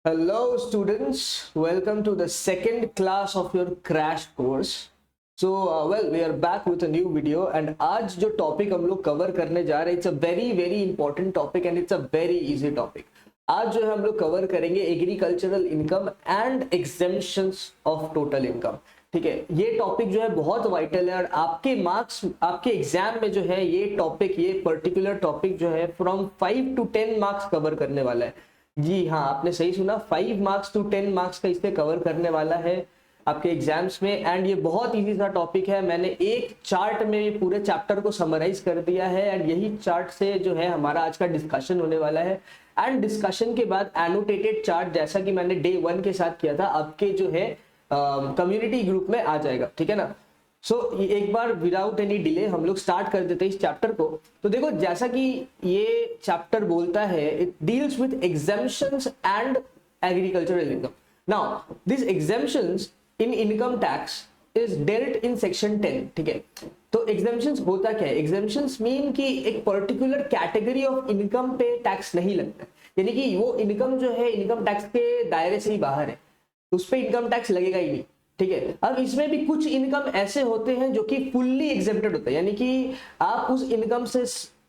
Hello students, welcome to the second class of your crash course. We are back with a new video and आज जो topic हम लोग cover करने जा रहे हैं, it's a very important topic and it's a very easy topic. आज जो है हम लोग cover करेंगे agricultural income and exemptions of total income. ठीक है, ये टॉपिक जो है बहुत वाइटल है और आपके मार्क्स आपके एग्जाम में जो है ये टॉपिक, ये पर्टिकुलर टॉपिक जो है फ्रॉम 5 to 10 मार्क्स कवर करने वाला है। जी हाँ, आपने सही सुना, 5 मार्क्स to 10 मार्क्स का इस पे कवर करने वाला है आपके एग्जाम्स में। एंड ये बहुत इजी सा टॉपिक है, मैंने एक चार्ट में ये पूरे चैप्टर को समराइज कर दिया है एंड यही चार्ट से जो है हमारा आज का डिस्कशन होने वाला है। एंड डिस्कशन के बाद एनोटेटेड चार्ट, जैसा कि मैंने डे 1 के साथ किया था, आपके जो है कम्युनिटी ग्रुप में आ जाएगा। ठीक है ना। सो एक बार विदाउट एनी डिले हम लोग स्टार्ट कर देते हैं इस चैप्टर को। तो देखो, जैसा कि ये चैप्टर बोलता है, it deals with exemptions and agricultural income. Now this exemptions in income tax is dealt in section 10। ठीक है, तो एग्जेम्पशंस होता क्या है? एग्जेम्पशंस मीन कि एक पर्टिकुलर कैटेगरी ऑफ इनकम पे टैक्स नहीं लगता, यानी कि वो इनकम जो है इनकम टैक्स के दायरे से ही बाहर है, उस पर इनकम टैक्स लगेगा ही नहीं। ठीक है, अब इसमें भी कुछ इनकम ऐसे होते हैं जो कि फुल्ली एग्जेम्प्टेड होते हैं, यानी कि आप उस इनकम से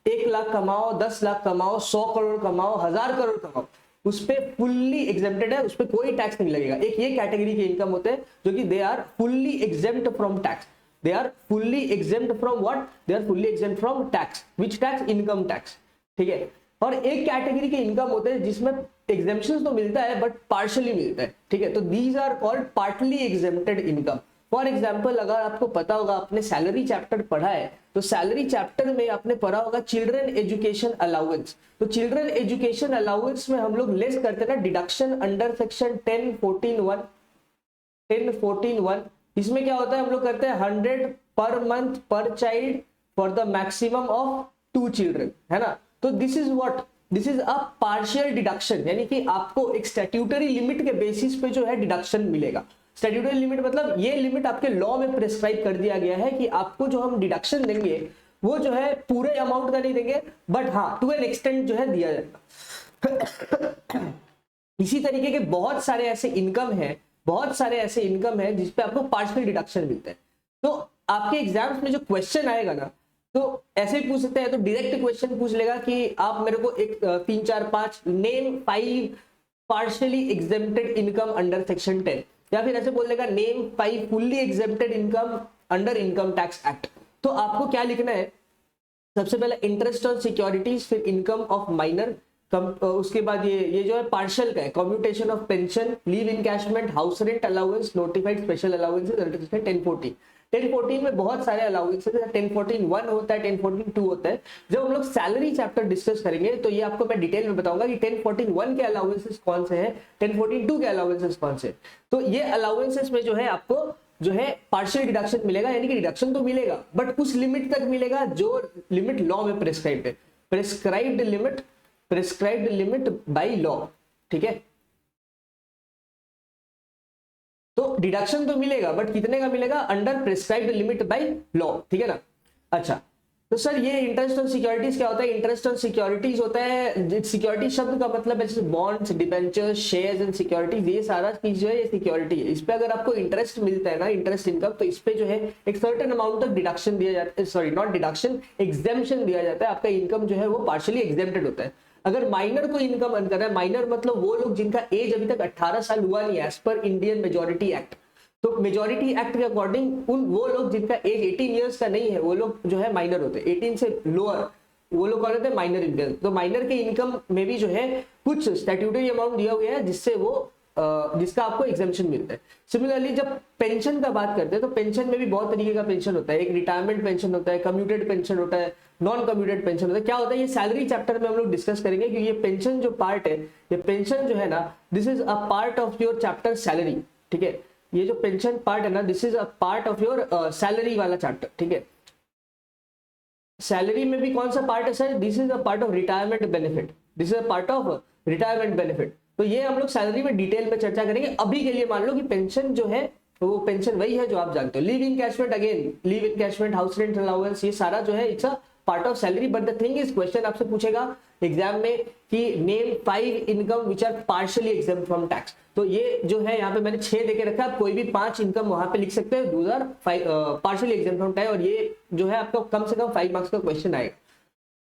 1 लाख कमाओ, 10 लाख कमाओ, 100 करोड़ कमाओ, 1000 करोड़ कमाओ, उस पर फुल्ली एग्जेम्प्टेड है, उस पर कोई टैक्स नहीं लगेगा। एक ये कैटेगरी के इनकम होते हैं जो कि they are fully exempt from tax. They are fully exempt from what? They are fully exempt from tax. Which tax? Income tax. ठीक है, और एक कैटेगरी के इनकम होते हैं जिसमें एग्जेम्पशन तो मिलता है बट पार्शियली मिलता है। ठीक है, तो these are called partly exempted income. For example, अगर आपको पता होगा, आपने सैलरी चैप्टर पढ़ा है, तो सैलरी चैप्टर में आपने पढ़ा होगा चिल्ड्रन एजुकेशन अलाउंस। तो चिल्ड्रन एजुकेशन अलाउंस में हम लोग लेस करते हैं ना डिडक्शन अंडर सेक्शन 1014(1). 1014(1) इसमें क्या होता है? हम लोग करते हैं 100 पर मंथ पर child for the maximum of 2 children, है ना। तो this is what? This is a partial deduction, यानी कि आपको एक स्टैट्यूटरी लिमिट के बेसिस पे जो है डिडक्शन मिलेगा। स्टैट्यूटरी लिमिट मतलब ये लिमिट आपके लॉ में प्रिस्क्राइब कर दिया गया है कि आपको जो हम डिडक्शन देंगे वो जो है पूरे अमाउंट का नहीं देंगे, बट हाँ टू एन एक्सटेंट जो है दिया जाएगा। इसी तरीके के बहुत सारे ऐसे इनकम है जिसपे आपको पार्शियल डिडक्शन मिलता है। तो आपके एग्जाम्स में जो क्वेश्चन आएगा ना, तो ऐसे ही पूछ सकते हैं, तो डायरेक्ट क्वेश्चन पूछ लेगा कि आप मेरे को एक 3 4 5 name 5 partially exempted income under section 10, या फिर ऐसे बोल देगा name 5 fully exempted income under income tax act. तो आपको क्या लिखना है? सबसे पहले इंटरेस्ट ऑन सिक्योरिटीज, फिर इनकम ऑफ माइनर, उसके बाद ये जो है पार्शियल का है, commutation of pension, leave encashment, house rent allowance, notified special allowances under section 1014। 1014 में बहुत सारे अलाउंसेस है, 1014(1) होता है, 1014(2) होता है। जब हम लोग सैलरी चैप्टर डिस्कस करेंगे तो ये आपको मैं डिटेल में बताऊंगा कि 1014(1) के अलाउंसेस कौन से हैं, 1014(2) के अलाउंसेस कौन से। तो ये अलाउंसेस में जो है आपको जो है पार्शियल डिडक्शन मिलेगा, यानी कि डिडक्शन तो मिलेगा बट उस लिमिट तक मिलेगा जो लिमिट लॉ में प्रिस्क्राइब्ड है, प्रिस्क्राइब्ड लिमिट बाय लॉ। ठीक है, तो डिडक्शन तो मिलेगा बट कितने का मिलेगा? Under prescribed limit by law. ठीक है ना। अच्छा, तो सर ये इंटरेस्ट ऑन सिक्योरिटीज क्या होता है? इंटरेस्ट ऑन सिक्योरिटीज होता है, सिक्योरिटी शब्द का मतलब है जैसे bonds, debentures, shares and securities, ये सारा चीज जो है ये सिक्योरिटी है। इस पे अगर आपको इंटरेस्ट मिलता है ना, इंटरेस्ट इनकम, तो इस पे जो है एक सर्टेन अमाउंट ऑफ डिडक्शन दिया जाता है, सॉरी नॉट डिडक्शन, एग्जेम्पशन दिया जाता है। आपका इनकम जो है वो पार्शियली एग्जेम्प्टेड होता है। अगर माइनर को इनकम अर्न कर रहा है, माइनर मतलब वो लोग जिनका एज अभी तक 18 साल हुआ नहीं है as per Indian majority act. तो मेजोरिटी एक्ट के अकॉर्डिंग वो लोग जिनका एज 18 इयर्स का नहीं है वो लोग जो है माइनर होते हैं। 18 से लोअर वो लोग कौन होते हैं? Minor income. तो माइनर के इनकम में भी जो है कुछ स्टैट्यूटरी अमाउंट दिया हुआ है जिससे वो जिसका आपको एग्जेम्पशन मिलता है। सिमिलरली जब पेंशन का बात करते हैं तो पेंशन में भी बहुत तरीके का पेंशन होता है। एक रिटायरमेंट पेंशन होता है, कम्यूटेड पेंशन होता है, नॉन कम्यूटेड पेंशन होता है। क्या होता है ये सैलरी चैप्टर में हम लोग डिस्कस करेंगे कि ये पेंशन जो पार्ट है, ये पेंशन जो है ना, this is a part of your chapter salary. ठीक है, ये जो पेंशन पार्ट है ना, this is a part of your salary वाला चैप्टर। ठीक है, सैलरी में भी कौन सा पार्ट है sir? This is a part of retirement benefit, this is a part of retirement benefit. तो ये हम लोग सैलरी में डिटेल में चर्चा करेंगे। अभी के लिए मान लो कि पेंशन जो है वो पेंशन वही है जो आप जानते हो। Leave encashment, again leave encashment, house rent allowance, ये सारा जो है it's a part of salary, but the thing is question आपसे पूछेगा एग्जाम में कि name 5 income which are partially exempt from tax. तो ये जो है यहाँ पे मैंने 6 देके रखा है, आप कोई भी 5 इनकम वहां पे लिख सकते हैं, 2005 पार्शियली एग्जेम्प्ट फ्रॉम टैक्स, और ये जो है आपका कम से कम 5 मार्क्स का क्वेश्चन आएगा।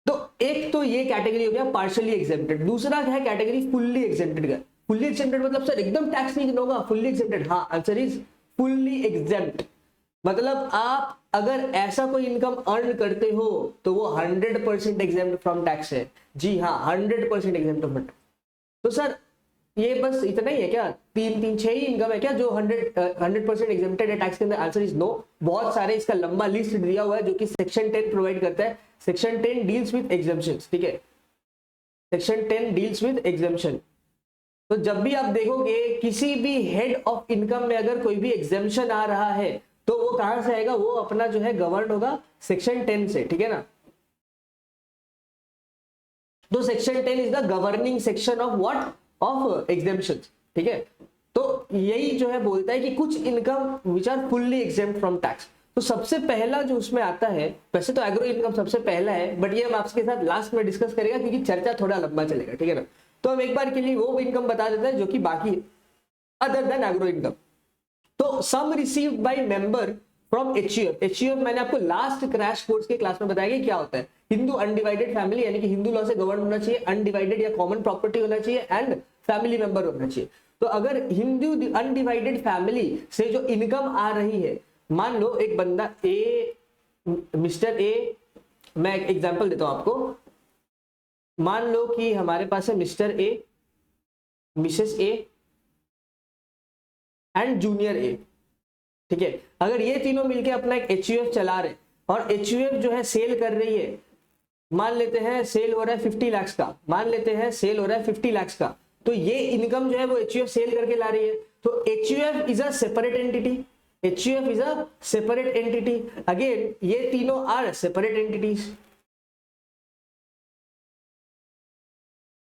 तो एक तो ये कैटेगरी हो गया पार्शियली एग्जेम्प्टेड। दूसरा क्या है कैटेगरी फुल्ली एग्जेम्प्टेड का। फुल्ली एग्जेम्प्टेड मतलब सर एकदम टैक्स नहीं होगा, फुल्ली एग्जेम्प्टेड, हाँ आंसर इज फुल्ली एग्जेम्प्ट। मतलब आप अगर ऐसा कोई इनकम अर्न करते हो तो वो 100% एग्जेम्प्ट फ्रॉम टैक्स है। जी हाँ, 100% एग्जेम्प्ट फ्रॉम टैक्स। तो सर ये बस इतना ही है क्या? 6 ही इनकम है क्या जो 100% एग्जेम्प्टेड है टैक्स के अंदर? Answer is no. बहुत सारे इसका लंबा लिस्ट दिया हुआ है जो कि सेक्शन 10 प्रोवाइड करता है। सेक्शन 10 डील्स विद एग्जेम्पशंस, ठीक है, सेक्शन 10 डील्स विद एग्जेम्पशन। तो जब भी आप देखोगे किसी भी हेड ऑफ इनकम में अगर कोई भी एग्जेम्पशन आ रहा है तो वो कहां से आएगा? वो अपना जो है गवर्न होगा सेक्शन 10 से, ठीक है ना। तो section 10 is the governing section of what? Of exemption, ठीक है। तो यही जो है बोलता है कि कुछ income which are fully exempt from tax. तो सबसे पहला जो उसमें आता है, वैसे तो एग्रो इनकम सबसे पहला है, बट ये हम आपके साथ लास्ट में डिस्कस करेगा क्योंकि चर्चा थोड़ा लंबा चलेगा, ठीक है ना। तो हम एक बार के लिए वो इनकम बता देते हैं जो कि बाकी है अदर देन एग्रो इनकम। तो sum received by member from HUF. HUF मैंने आपको लास्ट क्रैश कोर्स के क्लास में बताया कि क्या होता है। हिंदू अनडिवाइडेड फैमिली, यानी कि हिंदू लॉ से गवर्न होना चाहिए, अनडिवाइडेड या कॉमन प्रॉपर्टी होना चाहिए, एंड फैमिली मेंबर होना चाहिए। तो अगर हिंदू अनडिवाइडेड फैमिली से जो इनकम आ रही है, मान लो एक बंदा ए, मिस्टर ए, मैं एक एग्जांपल देता हूं आपको। मान लो कि हमारे पास है Mr A, Mrs A and junior A, ठीक है। अगर ये तीनों मिलके अपना एक एचयूएफ चला रहे और एचयूएफ जो है सेल कर रही है, मान लेते हैं सेल हो रहा है 50 लाख का, मान लेते हैं सेल हो रहा है 50 लाख का, तो ये इनकम जो है वो एचयूएफ सेल करके ला रही है। तो HUF is a separate entity, HUF is a separate entity. Again ये तीनों आर सेपरेट एंटिटीज।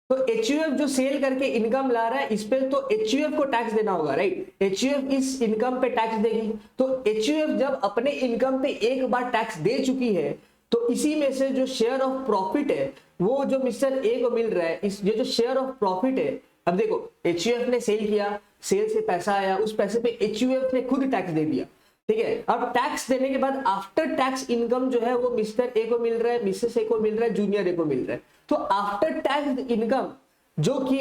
तो एचयूएफ जो सेल करके इनकम ला रहा है इस पे तो एचयूएफ को टैक्स देना होगा, राइट। एचयूएफ इस इनकम पे टैक्स देगी। तो एचयूएफ जब अपने इनकम पे एक बार टैक्स दे चुकी है तो इसी में से जो शेयर ऑफ प्रॉफिट है वो जो मिस्टर ए को मिल रहा है, इस ये जो शेयर ऑफ प्रॉफिट है, अब देखो एचयूएफ ने सेल किया, सेल से पैसा आया, उस पैसे पे एचयूएफ ने खुद टैक्स दे दिया, ठीक है। अब टैक्स देने के बाद आफ्टर टैक्स इनकम जो है वो मिस्टर ए को मिल रहा है, मिसेस ए को मिल रहा है, जूनियर ए को मिल रहा है। तो आफ्टर टैक्स इनकम जो कि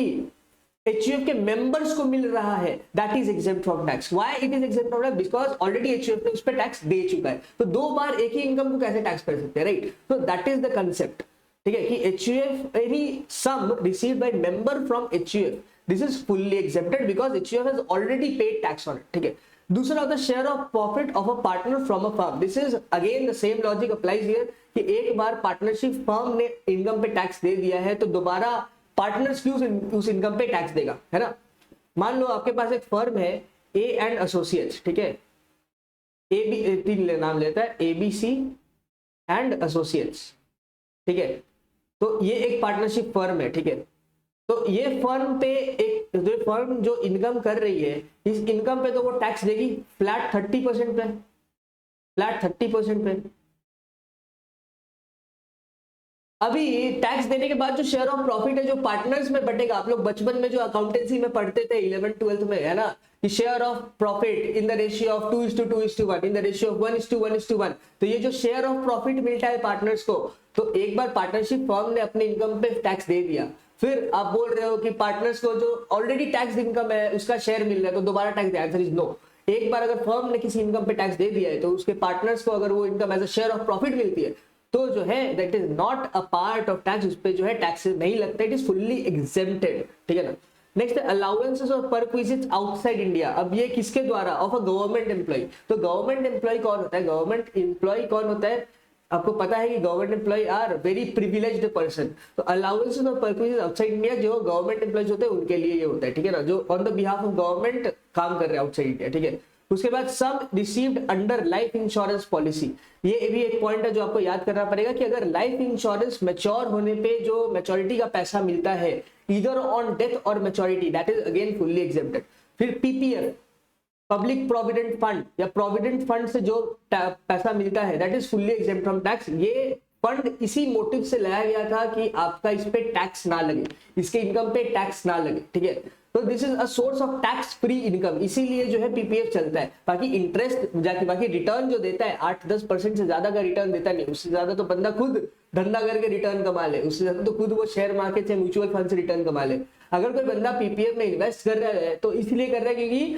एचयूएफ के मेंबर्स को मिल रहा है that is exempt from tax. Why it is exempt from tax? Because already HUF ने उस पर टैक्स दे चुका है। तो दो बार एक ही इनकम को कैसे टैक्स कर सकते हैं, राइट। तो दैट इज द कंसेप्ट, ठीक है, कि HUF any sum received by member from HUF this is fully exempted because HUF has already paid tax on it, ठीक है। दूसरा होता है share of profit of a partner from a firm. This is again the same logic applies here कि एक बार partnership firm ने income पे टैक्स दे दिया है तो दोबारा पार्टनर्स क्यों उस इनकम पे टैक्स देगा, है ना। मान लो आपके पास एक फर्म है ए एंड एसोसिएट्स, ठीक है, ए बी, तीन नाम लेता है, एबीसी एंड एसोसिएट्स, ठीक है। तो ये एक पार्टनरशिप फर्म है, ठीक है। तो ये फर्म पे एक जो फर्म जो इनकम कर रही है इस इनकम पे तो वो टैक्स देगी फ्लैट 30% पे, फ्लैट 30% पे। अभी टैक्स देने के बाद जो शेयर ऑफ प्रॉफिट है जो पार्टनर्स में बटेगा, आप लोग बचपन में जो अकाउंटेंसी में पढ़ते थे 11th-12th में, है ना, कि share of profit in the ratio of 2:2:1, in the ratio of 1:1:1। तो ये जो शेयर ऑफ प्रॉफिट मिलता है पार्टनर्स को, तो एक बार पार्टनरशिप फर्म ने अपने इनकम पे टैक्स दे दिया, फिर आप बोल रहे हो कि पार्टनर्स को जो ऑलरेडी टैक्स इनकम है उसका शेयर मिल रहा है तो दोबारा टैक्स दे। Answer is no. एक बार अगर फर्म ने किसी इनकम पे टैक्स दे दिया है तो उसके पार्टनर्स को अगर वो income as a share of profit मिलती है तो जो है that is not a part of tax, उस पे जो है टैक्स नहीं लगता, इट इज फुल्ली एग्जेम्प्टेड, ठीक है ना। नेक्स्ट अलाउंसेस और परक्विजिट्स आउटसाइड इंडिया। अब ये किसके द्वारा? Of a government employee. तो गवर्नमेंट एम्प्लॉय कौन होता है? गवर्नमेंट एम्प्लॉय कौन होता है? आपको पता है कि government employee are very privileged person. तो अलाउंसेस और परक्विजिट्स आउटसाइड इंडिया जो गवर्नमेंट एम्प्लॉयज होते हैं उनके लिए ये होता है, ठीक है ना, जो on the behalf of government काम कर रहे हैं आउटसाइड इंडिया, ठीक है। उसके बाद sum received under life insurance policy. ये भी एक पॉइंट है जो आपको याद करना पड़ेगा कि अगर लाइफ इंश्योरेंस मैच्योर होने पे जो मैच्योरिटी का पैसा मिलता है ईदर ऑन डेथ और maturity, that is again fully exempted. फिर पीपीएफ, पब्लिक प्रोविडेंट फंड या प्रोविडेंट फंड से जो पैसा मिलता है that is fully exempt from tax, ये फंड इसी मोटिव से लाया गया था कि आपका इस पे टैक्स ना लगे, इसके इनकम पे टैक्स ना लगे, ठीक है। तो this is a source of tax free income, इसीलिए जो है पीपीएफ चलता है। बाकी इंटरेस्ट जाके बाकी रिटर्न जो देता है 8-10% से ज्यादा का रिटर्न देता नहीं, उससे ज्यादा तो बंदा खुद धंधा करके रिटर्न कमा ले, उससे ज्यादा तो खुद वो शेयर मार्केट से म्यूचुअल फंड से रिटर्न कमा ले। अगर कोई बंदा पीपीएफ में इन्वेस्ट कर रहा है तो इसलिए कर रहा है क्योंकि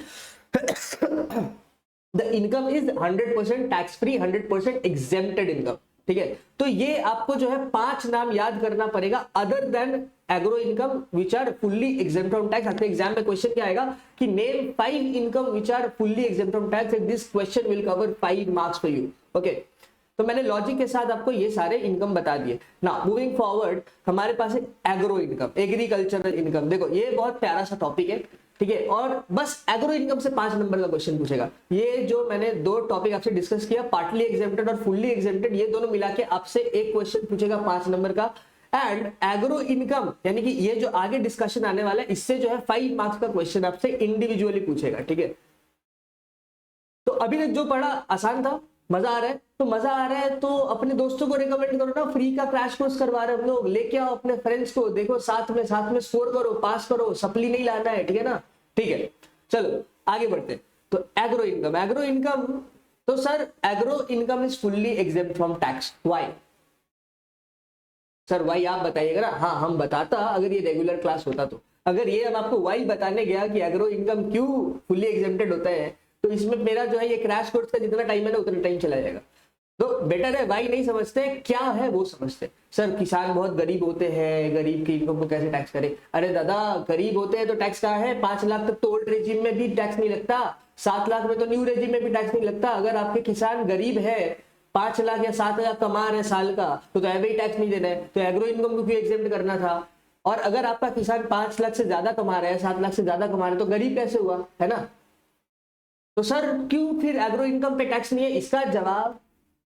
the income is 100% tax free, 100% exempted income, ठीक है। तो ये आपको जो है 5 नाम याद करना पड़ेगा other than agro income which are fully exempt from tax. आपके एग्जाम में क्वेश्चन क्या आएगा कि name 5 income which are fully exempt from tax and this question will cover 5 marks for you, okay. तो मैंने लॉजिक के साथ आपको ये सारे इनकम बता दिए ना। मूविंग फॉरवर्ड हमारे पास है एग्रो इनकम, एग्रीकल्चरल इनकम। देखो ये बहुत प्यारा सा टॉपिक है, ठीक है, और बस एग्रो इनकम से 5 नंबर का क्वेश्चन पूछेगा। ये जो मैंने 2 टॉपिक आपसे डिस्कस किया, पार्टली एग्जेम्प्टेड और फुल्ली एग्जेम्प्टेड, ये दोनों मिला के आपसे एक क्वेश्चन पूछेगा 5 नंबर का। एंड एग्रो इनकम यानी कि ये जो आगे डिस्कशन आने वाला है इससे जो है 5 मार्क्स का क्वेश्चन आपसे इंडिविजुअली पूछेगा, ठीक है। तो अभी तक जो पढ़ा आसान था, मजा आ रहा है? तो मजा आ रहा है तो अपने दोस्तों को रिकमेंड करो ना, फ्री का क्रैश कोर्स करवा रहे हैं हम लोग, लेके आओ अपने फ्रेंड्स को, देखो साथ में स्कोर करो, पास करो, सप्ली नहीं लाना है, ठीक है ना। ठीक है, चलो आगे बढ़ते हैं। तो एग्रो इनकम, तो sir agro income is fully exempt from tax, why? Sir why आप बताइएगा ना। हाँ हम बताता अगर ये रेगुलर क्लास होता तो। अगर ये हम आपको वाई बताने गया कि एग्रो इनकम क्यों फुल्ली एग्जेम्प्टेड होता है, तो इसमें मेरा जो है ये क्रैश कोर्स का जितना टाइम है ना उतना टाइम चला जाएगा। तो बेटर है वाई नहीं समझते क्या है वो समझते। सर किसान बहुत गरीब होते हैं, गरीब की इनकम को कैसे टैक्स करें? अरे दादा गरीब होते हैं तो टैक्स कहाँ है? 5 लाख तक तो ओल्ड रेजिम में भी टैक्स नहीं लगता, 7 लाख में तो न्यू रेजिम में भी टैक्स नहीं लगता। अगर आपके किसान गरीब है, 5 लाख या 7 हजार कमा रहे साल का, तो एवरेज ही टैक्स नहीं देना है, तो एग्रो इनकम को क्यों एग्जेम्प्ट करना था? और अगर आपका किसान 5 लाख से ज्यादा कमा रहा है, 7 लाख से ज्यादा कमा रहे तो गरीब कैसे हुआ, है ना? तो सर क्यों फिर एग्रो इनकम पे टैक्स नहीं है? इसका जवाब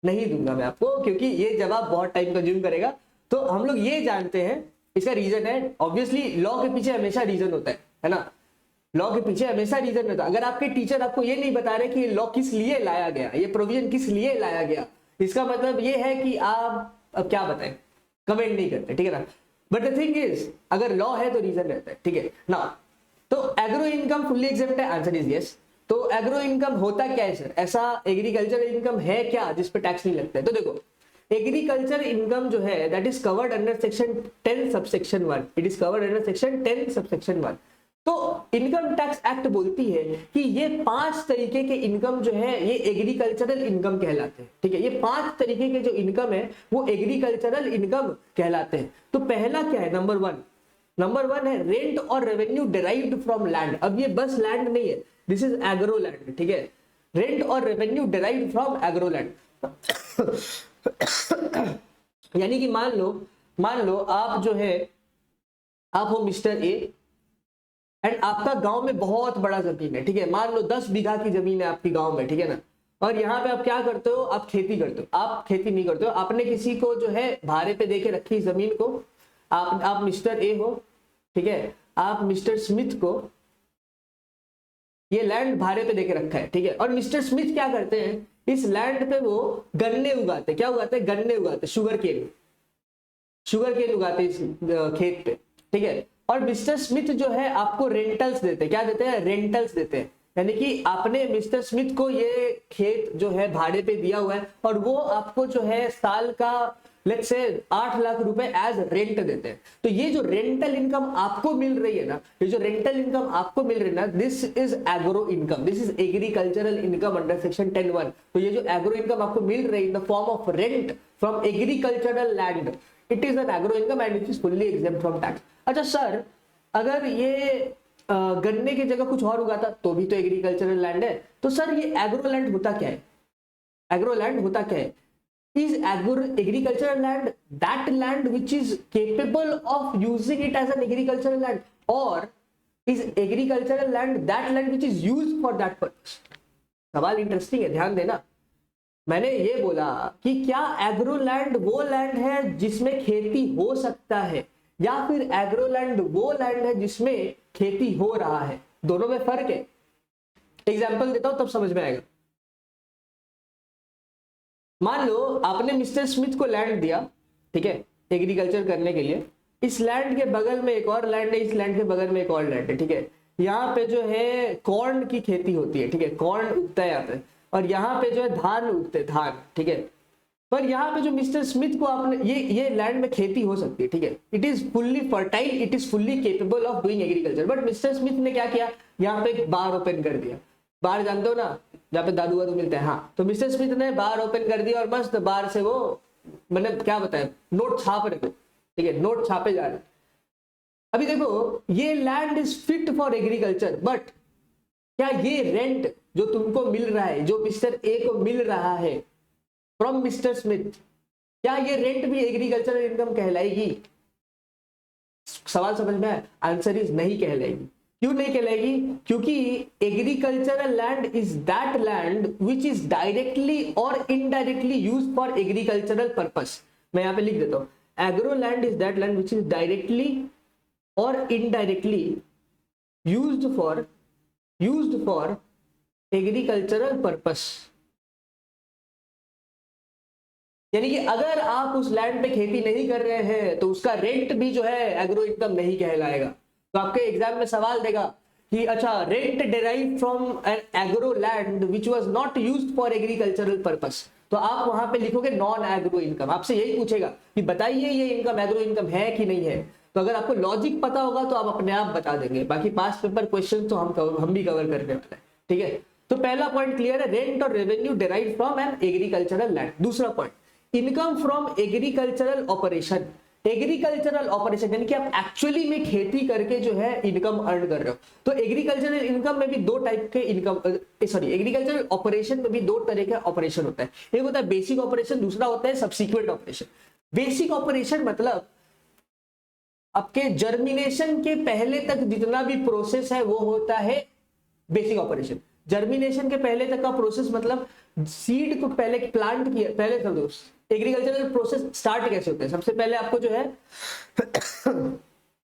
नहीं दूंगा मैं आपको, क्योंकि ये जवाब बहुत टाइम कंज्यूम करेगा। तो हम लोग ये जानते हैं इसका रीजन है, ऑब्वियसली लॉ के पीछे हमेशा रीजन होता है ना। लॉ के पीछे हमेशा रीजन होता है। अगर आपके टीचर आपको ये नहीं बता रहे कि ये लॉ किस लिए लाया गया, ये प्रोविजन किस लिए लाया गया, इसका मतलब ये है कि आप अब क्या बताएं, कमेंट नहीं करते, ठीक है ना। बट द थिंग इज अगर लॉ है तो रीजन रहता है, ठीक है ना। तो एग्रो इनकम फुल्ली एग्जेम्प्ट है, आंसर इज यस। तो एग्रो इनकम होता क्या है सर? ऐसा एग्रीकल्चर इनकम है क्या जिसपे टैक्स नहीं लगता है? तो देखो एग्रीकल्चर इनकम जो है that is covered under section 10 subsection 1, it is covered under section 10 subsection 1। तो इनकम टैक्स एक्ट बोलती है कि ये 5 तरीके के इनकम जो है ये एग्रीकल्चरल इनकम कहलाते हैं, ठीक है। ये 5 तरीके के जो इनकम है वो एग्रीकल्चरल इनकम कहलाते हैं। तो पहला क्या है? नंबर वन है रेंट और रेवेन्यू डिराइव्ड फ्रॉम लैंड। अब ये बस लैंड नहीं है, दिस इज एग्रो लैंड, ठीक है। रेंट और revenue derived from agro land. यानी कि मान लो आप जो है आप हो मिस्टर ए एंड आपका गांव में बहुत बड़ा जमीन है, ठीक है। मान लो 10 बीघा की जमीन है आपकी गांव में, ठीक है ना। और यहाँ पे आप क्या करते हो? आप खेती करते हो। आप खेती नहीं करते हो, आपने किसी को जो है भाड़े पे देके रखी जमीन को। आप मिस्टर ए हो, ठीक है, आप मिस्टर स्मिथ को ये लैंड भाड़े पे देके रखा है, ठीक है। और मिस्टर स्मिथ क्या करते हैं? इस लैंड पे वो गन्ने उगाते हैं। क्या उगाते हैं? गन्ने उगाते हैं, शुगर केन उगाते हैं इस खेत पे, ठीक है। और मिस्टर स्मिथ जो है आपको रेंटल्स देते हैं। क्या देते हैं? रेंटल्स देते हैं। यानी कि आपने मिस्टर स्मिथ को ये खेत जो है भाड़े पे दिया हुआ है और वो आपको जो है साल का लेट्स से 8 लाख रुपए एज रेंट देते हैं। तो ये जो रेंटल इनकम आपको मिल रही है ना, ये जो रेंटल इनकम आपको मिल रही है ना, this is agro income, this is agricultural income under section 10(1). तो ये जो एग्रो इनकम आपको मिल रही है in the form of rent from agricultural land, it is an agro income and it is fully exempt from tax. अच्छा sir अगर ये गन्ने की जगह कुछ और उगाता तो भी तो एग्रीकल्चरल लैंड है। तो सर ये एग्रो लैंड होता क्या है? एग्रो लैंड होता क्या है? Is agricultural land that land which is capable of using it as an agricultural land, or is agricultural land that land which is used for that purpose? सवाल interesting है, ध्यान देना। मैंने ये बोला कि क्या एग्रो लैंड वो लैंड है जिसमें खेती हो सकता है, या फिर एग्रो लैंड वो लैंड है जिसमें खेती हो रहा है? दोनों में फर्क है। एग्जाम्पल देता हूं तब समझ में आएगा। मान लो आपने मिस्टर स्मिथ को लैंड दिया, ठीक है, एग्रीकल्चर करने के लिए। इस लैंड के बगल में एक और लैंड है, इस लैंड के बगल में एक और लैंड है, ठीक है। यहाँ पे जो है कॉर्न की खेती होती है, ठीक है, कॉर्न उगता है यहाँ पे, और यहाँ पे जो है धान उगते हैं, धान, ठीक है। पर यहाँ पे जो मिस्टर स्मिथ को आपने ये लैंड में खेती हो सकती है, ठीक है, it is fully fertile, it is fully capable of doing agriculture, but mister Smith ने क्या किया, यहाँ पे एक बार ओपन कर दिया। बार जानते हो ना, जहाँ पे दादू वादू मिलते हैं, हाँ, तो मिस्टर स्मिथ ने बार ओपन कर दिया और मस्त बार से वो मतलब क्या बताए, नोट छाप रहे, ठीक है, नोट छापे जा रहे। अभी देखो ये land is fit for agriculture, but क्या ये रेंट जो तुमको मिल रहा है, जो मिस्टर ए को मिल रहा है फ्रॉम मिस्टर स्मिथ, क्या ये रेंट भी एग्रीकल्चरल इनकम कहलाएगी? सवाल समझ में आया? आंसर इज नहीं कहलाएगी। क्यों नहीं कहलाएगी? क्योंकि agricultural land is that land which is directly और indirectly used for agricultural purpose. मैं यहां पे लिख देता हूं, agro land is that land which is directly और indirectly used for agricultural purpose. यानी कि अगर आप उस लैंड पे खेती नहीं कर रहे हैं तो उसका रेंट भी जो है एग्रो इनकम नहीं कहलाएगा। तो आपके एग्जाम में सवाल देगा कि अच्छा, rent derive from an agro land which was not used for agricultural purpose, तो आप वहां पे लिखोगे नॉन एग्रो इनकम। आपसे यही पूछेगा कि बताइए ये इनकम एग्रो इनकम है कि नहीं है। तो अगर आपको लॉजिक पता होगा तो आप अपने आप बता देंगे। बाकी पास्ट पेपर क्वेश्चन तो हम भी कवर करने वाले हैं, ठीक है। तो पहला पॉइंट क्लियर है, रेंट और revenue derive from an agricultural land. दूसरा point, income from agricultural operation. Agricultural operation यानी कि आप एक्चुअली में खेती करके जो है इनकम अर्न कर रहे हो। तो एग्रीकल्चरल इनकम में भी दो टाइप के इनकम, सॉरी, एग्रीकल्चरल ऑपरेशन में भी दो तरह का ऑपरेशन होता है। एक होता है बेसिक ऑपरेशन, दूसरा होता है सब्सिक्वेंट ऑपरेशन। बेसिक ऑपरेशन मतलब आपके जर्मिनेशन के पहले तक जितना भी प्रोसेस है वो होता है बेसिक ऑपरेशन। जर्मिनेशन के पहले तक का प्रोसेस मतलब सीड को पहले प्लांट किया, पहले समझो एग्रीकल्चरल प्रोसेस स्टार्ट कैसे होता है। सबसे पहले आपको जो है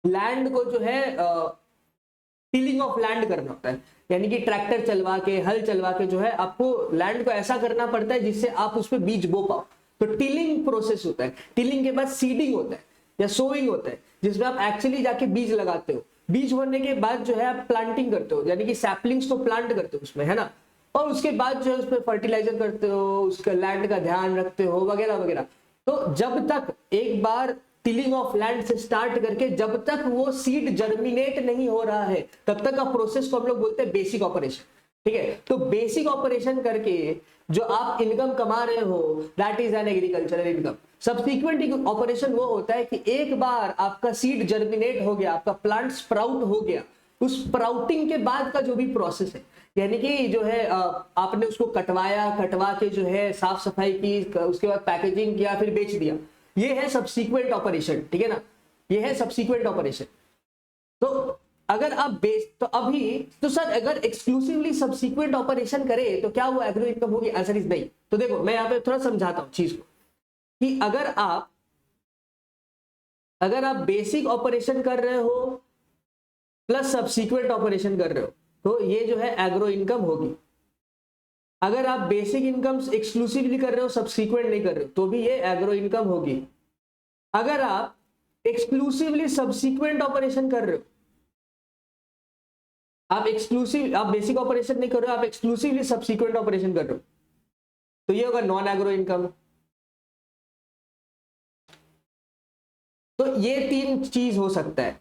लैंड को जो है टिलिंग ऑफ लैंड करना होता है, यानी कि ट्रैक्टर चलवा के, हल चलवा के जो है आपको लैंड को ऐसा करना पड़ता है जिससे आप उस पर बीज बो पाओ। तो टिलिंग प्रोसेस होता है। टिलिंग के बाद सीडिंग होता है या सोइंग होता है, जिसमें आप एक्चुअली जाके बीज लगाते हो। बीज होने के बाद जो है आप प्लांटिंग करते हो, यानी कि सैपलिंग्स को प्लांट करते हो उसमें, है ना। और उसके बाद जो है उस पर फर्टिलाइजर करते हो, उसका लैंड का ध्यान रखते हो, वगैरह वगैरह। तो जब तक एक बार टिलिंग ऑफ लैंड से स्टार्ट करके जब तक वो सीड जर्मिनेट नहीं हो रहा है तब तक का प्रोसेस को हम लोग बोलते हैं बेसिक ऑपरेशन, ठीक है। तो बेसिक ऑपरेशन करके जो आप इनकम कमा रहे हो that is an agricultural income. Subsequent operation वो होता है कि एक बार आपका सीड जर्मिनेट हो गया, आपका प्लांट स्प्राउट हो गया, उस स्प्राउटिंग के बाद का जो भी प्रोसेस है, यानी कि जो है आपने उसको कटवाया, कटवा के जो है साफ सफाई की, उसके बाद पैकेजिंग किया, फिर बेच दिया, ये है सब्सिक्वेंट ऑपरेशन, ठीक है ना। ये है सब्सिक्वेंट ऑपरेशन। तो अगर आप तो अभी तो सर अगर एक्सक्लूसिवली सब्सिक्वेंट ऑपरेशन करे तो क्या वो एग्रो इनकम होगी? आंसर इज नहीं। तो देखो मैं यहाँ पे थोड़ा समझाता हूँ चीज को कि अगर आप बेसिक ऑपरेशन कर रहे हो प्लस सब्सिक्वेंट ऑपरेशन कर रहे हो तो ये जो है एग्रो इनकम होगी। अगर आप बेसिक इनकम एक्सक्लूसिवली कर रहे हो, सब्सिक्वेंट नहीं कर रहे हो, तो भी ये एग्रो इनकम होगी। अगर आप एक्सक्लूसिवली सब्सिक्वेंट ऑपरेशन कर रहे हो, आप बेसिक ऑपरेशन नहीं कर रहे हो, आप एक्सक्लूसिवली सब्सिक्वेंट ऑपरेशन कर रहे हो, तो ये होगा नॉन एग्रो इनकम। तो ये तीन चीज हो सकता है।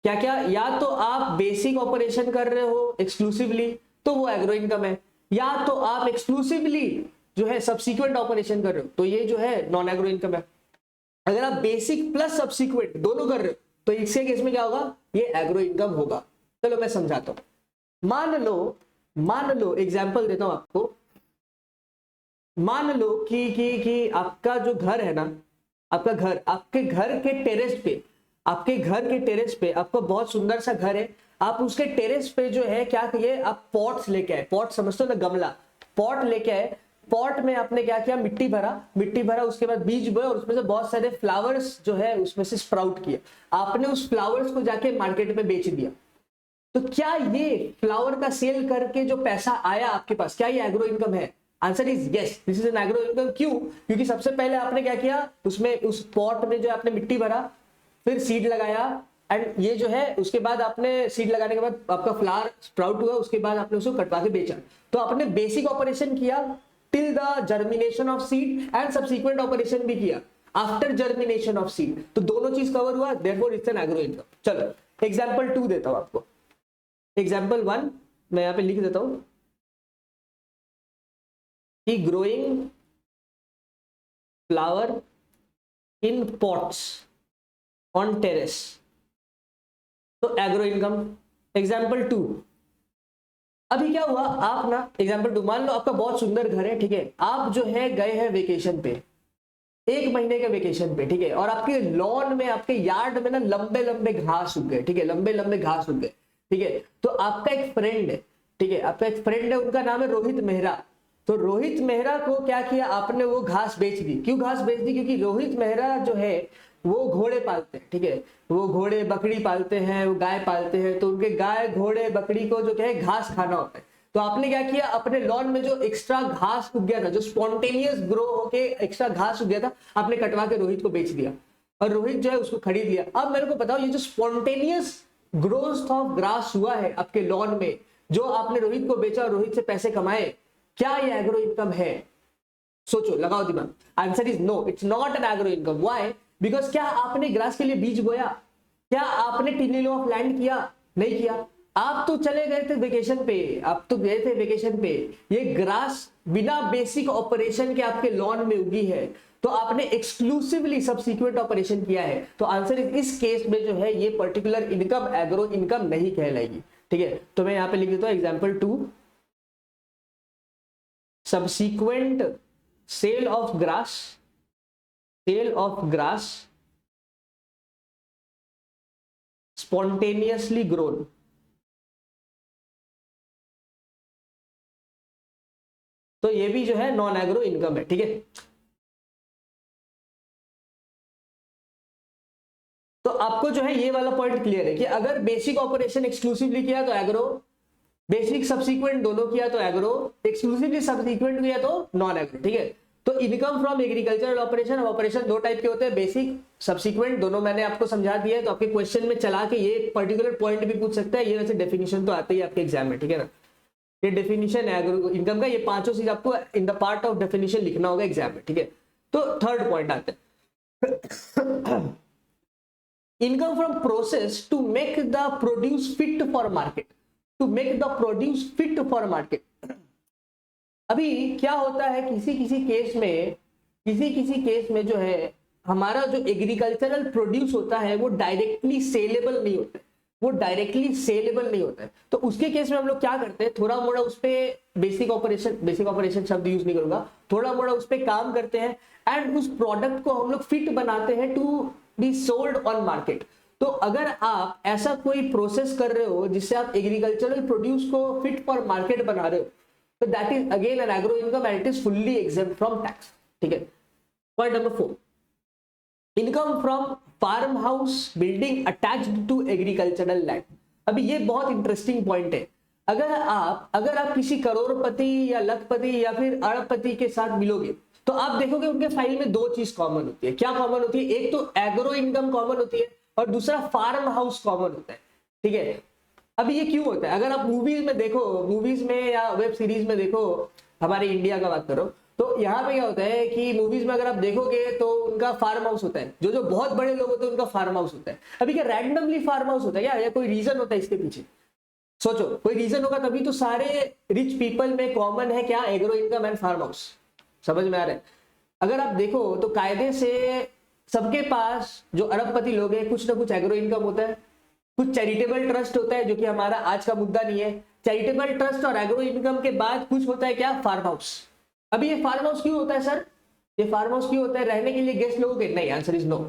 क्या क्या? या तो आप बेसिक ऑपरेशन कर रहे हो एक्सक्लूसिवली तो वो एग्रो इनकम है, या तो आप एक्सक्लूसिवली जो है सब्सिक्वेंट ऑपरेशन कर रहे हो तो ये जो है नॉन एग्रो इनकम है। अगर आप बेसिक प्लस सब्सिक्वेंट दोनों कर रहे हो तो इसके केस में क्या होगा? ये एग्रो इनकम होगा। चलो मैं समझाता हूं। मान लो एग्जांपल देता हूं आपको। मान लो कि आपका जो घर है ना, आपका घर, आपके घर के टेरेस पे आपका बहुत सुंदर सा घर है। आप उसके टेरेस पे जो है क्या किए, आप पॉट्स लेके आए, पॉट समझते हो ना, गमला, पॉट लेके आए। पॉट में आपने क्या किया, मिट्टी भरा, उसके बाद बीज बोए और उसमें से बहुत सारे फ्लावर्स जो है उसमें से स्प्राउट किए। आपने उस फ्लावर्स को जाके मार्केट में बेच दिया। तो क्या ये फ्लावर का सेल करके जो पैसा आया आपके पास, क्या ये एग्रो इनकम है? Answer is yes, this is an agro income. क्यों? क्योंकि सबसे पहले आपने क्या किया, उसमें उस पॉट में जो आपने मिट्टी भरा, फिर सीड लगाया, एंड ये जो है उसके बाद आपने सीड लगाने के बाद आपका फ्लावर स्प्राउट हुआ, उसके बाद आपने उसको कटवा के बेचा। तो आपने बेसिक ऑपरेशन किया till the germination of seed and subsequent operation भी किया आफ्टर जर्मिनेशन ऑफ सीड। तो दोनों चीज कवर हुआ, therefore it's an agro income. चलो एग्जांपल 2 देता हूं आपको। एग्जांपल 1 मैं यहां पे लिख देता हूं कि growing flower in pots on terrace, तो एग्रो इनकम। एग्जाम्पल 2, अभी क्या हुआ, आप ना एग्जाम्पल 2 मान लो आपका बहुत सुंदर घर है, ठीक है, आप जो है गए हैं वेकेशन पे, 1 महीने के वेकेशन पे, ठीक है, और आपके लॉन में, आपके यार्ड में ना लंबे लंबे घास उग गए, ठीक है, लंबे लंबे घास उग गए, ठीक है। तो आपका एक फ्रेंड है, ठीक है, आपका एक फ्रेंड है, उनका नाम है रोहित मेहरा। तो रोहित मेहरा को क्या किया आपने, वो घास बेच दी। क्यों घास बेच दी? क्योंकि रोहित मेहरा जो है वो घोड़े पालते हैं, ठीक है, वो घोड़े बकरी पालते हैं, वो गाय पालते हैं, तो उनके गाय घोड़े बकरी को जो क्या है घास खाना होता है। तो आपने क्या किया, अपने लॉन में जो एक्स्ट्रा घास उग गया था, जो स्पॉन्टेनियस ग्रो होके एक्स्ट्रा घास उग गया था, आपने कटवा के रोहित को बेच दिया, और रोहित जो है उसको खरीद लिया। अब मेरे को बताओ, ये जो स्पॉन्टेनियस ग्रोथ ऑफ ग्रास हुआ है आपके लॉन में, जो आपने रोहित को बेचा और रोहित से पैसे कमाए, क्या ये एग्रो इनकम है? सोचो, लगाओ दिमाग। Answer is no, it's not an agro income. Why? Because क्या आपने ग्रास के लिए बीज बोया? क्या आपने टिनिंग ऑफ लैंड किया? नहीं किया। आप तो चले गए थे वेकेशन पे, आप तो गए थे वेकेशन पे, ये ग्रास बिना बेसिक ऑपरेशन के आपके लॉन में उगी है, तो आपने एक्सक्लूसिवली सब्सिक्वेंट ऑपरेशन किया है। तो आंसर इस केस में जो है ये पर्टिकुलर इनकम एग्रो इनकम नहीं कहलाएगी, ठीक है। तो मैं यहां पे लिख देता हूं example 2, subsequent sale of grass spontaneously grown। तो ये भी जो है नॉन एग्रो इनकम है, ठीक है। तो आपको जो है ये वाला पॉइंट क्लियर है कि अगर बेसिक ऑपरेशन एक्सक्लूसिवली किया तो एग्रो, बेसिक सब्सिक्वेंट दोनों किया तो एग्रो, एक्सक्लूसिवली सब्सिक्वेंट किया तो नॉन एग्रो, ठीक है। तो income from agricultural operation, operation 2 type के होते हैं, बेसिक सब्सिक्वेंट, दोनों मैंने आपको समझा दिया है। तो आपके क्वेश्चन में चला के ये पर्टिकुलर पॉइंट भी पूछ सकता है। ये वैसे डेफिनेशन तो आते ही आपके एग्जाम में, ठीक है ना। ये डेफिनेशन है एग्रो इनकम का, ये 5 चीज आपको in the part of definition लिखना होगा एग्जाम में, ठीक है। तो थर्ड पॉइंट आते हैं, income from process to make the produce fit for market, to make the produce fit for market. अभी क्या होता है, किसी किसी केस में जो है हमारा जो एग्रीकल्चरल प्रोड्यूस होता है वो डायरेक्टली सेलेबल नहीं होता है, वो डायरेक्टली सेलेबल नहीं होता है। तो उसके केस में हम लोग क्या करते हैं, थोड़ा मोड़ा उस पर बेसिक ऑपरेशन शब्द यूज नहीं करूंगा, थोड़ा मोड़ा उस पर काम करते हैं, एंड उस प्रोडक्ट को हम लोग फिट बनाते हैं to be sold on market. तो अगर आप ऐसा कोई प्रोसेस कर रहे हो जिससे आप एग्रीकल्चरल प्रोड्यूस को फिट फॉर मार्केट बना रहे हो, तो that is again an agro income and it is fully exempt from tax, ठीक है। Point number 4, income from farm house building attached to agricultural land. अभी ये बहुत इंटरेस्टिंग पॉइंट है। अगर आप किसी करोड़पति या लखपति या फिर अरबपति के साथ मिलोगे तो आप देखोगे उनके फाइल में 2 चीज कॉमन होती है। क्या कॉमन होती है? एक तो एग्रो इनकम कॉमन होती है और दूसरा फार्म हाउस कॉमन होता है, ठीक है। अभी ये क्यों होता है? अगर आप मूवीज में देखो, मूवीज में या वेब सीरीज में देखो, हमारे इंडिया का बात करो, तो यहाँ पे क्या होता है कि मूवीज में अगर आप देखोगे तो उनका फार्म हाउस होता है, जो बहुत बड़े लोग होते हैं उनका फार्म हाउस होता है। अभी क्या रैंडमली फार्म हाउस होता है क्या, या कोई रीजन होता है इसके पीछे? सोचो, कोई रीजन होगा तभी तो सारे रिच पीपल में कॉमन है क्या, agro income and farm house. समझ में आ रहा है? अगर आप देखो तो कायदे से सबके पास जो अरबपति लोग हैं कुछ ना कुछ एग्रो इनकम होता है, कुछ चैरिटेबल ट्रस्ट होता है, जो कि हमारा आज का मुद्दा नहीं है। चैरिटेबल ट्रस्ट और एग्रो इनकम के बाद कुछ होता है क्या, फार्म हाउस। अभी ये फार्म हाउस क्यों होता है सर? ये फार्म हाउस क्यों होता है? रहने के लिए गेस्ट लोगों के? नहीं, answer is no.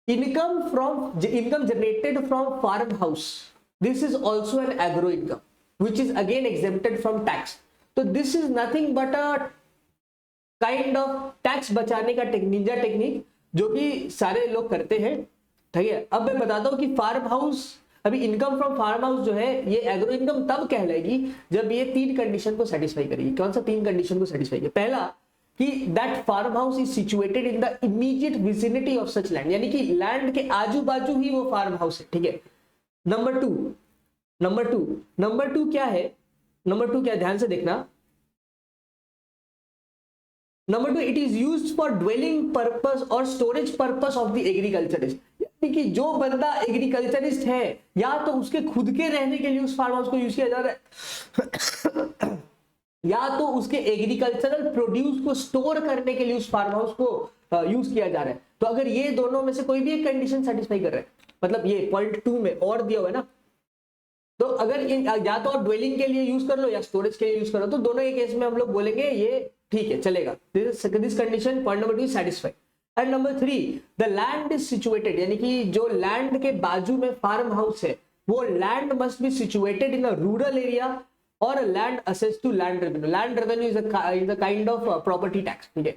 Income generated from farm house, this is also an agro income which is again exempted from tax. तो this is nothing but a kind of tax बचाने का निंजा टेक्निक जो कि सारे लोग करते हैं, ठीक है। अब मैं बताता हूं कि फार्म हाउस अभी इनकम फ्रॉम फार्म हाउस जो है ये एग्रो इनकम तब कहलाएगी जब ये 3 कंडीशन को सेटिस्फाई करेगी। कौन सा 3 कंडीशन को सेटिस्फाई करेगी? पहला कि that farm house is situated in the immediate vicinity of such land, यानी कि लैंड के आजू बाजू ही वो फार्म हाउस है, ठीक है। नंबर टू क्या है? नंबर 2 क्या, ध्यान से देखना। Number 2, it is used for dwelling purpose और storage purpose of the agriculturist, यानी कि जो बंदा एग्रीकल्चरिस्ट है या तो उसके खुद के रहने के लिए उस फार्म हाउस को यूज किया जा रहा है या तो उसके एग्रीकल्चरल प्रोड्यूस को स्टोर करने के लिए उस फार्म हाउस को यूज किया जा रहा है। तो अगर ये दोनों में से कोई भी एक कंडीशन सेटिस्फाई कर रहा है, मतलब ये पॉइंट 2 में और दिया हुआ है ना, तो अगर या तो आप ड्वेलिंग के लिए यूज कर लो या स्टोरेज के लिए यूज करो, तो दोनों के केस में हम लोग बोलेंगे ये ठीक है, चलेगा। This condition point number 2 satisfied. And number 3, the land is situated, यानी कि जो लैंड के बाजू में फार्म हाउस है वो land must be situated in a rural area और land assessed to land revenue. Land revenue is a kind of property tax, ठीक है।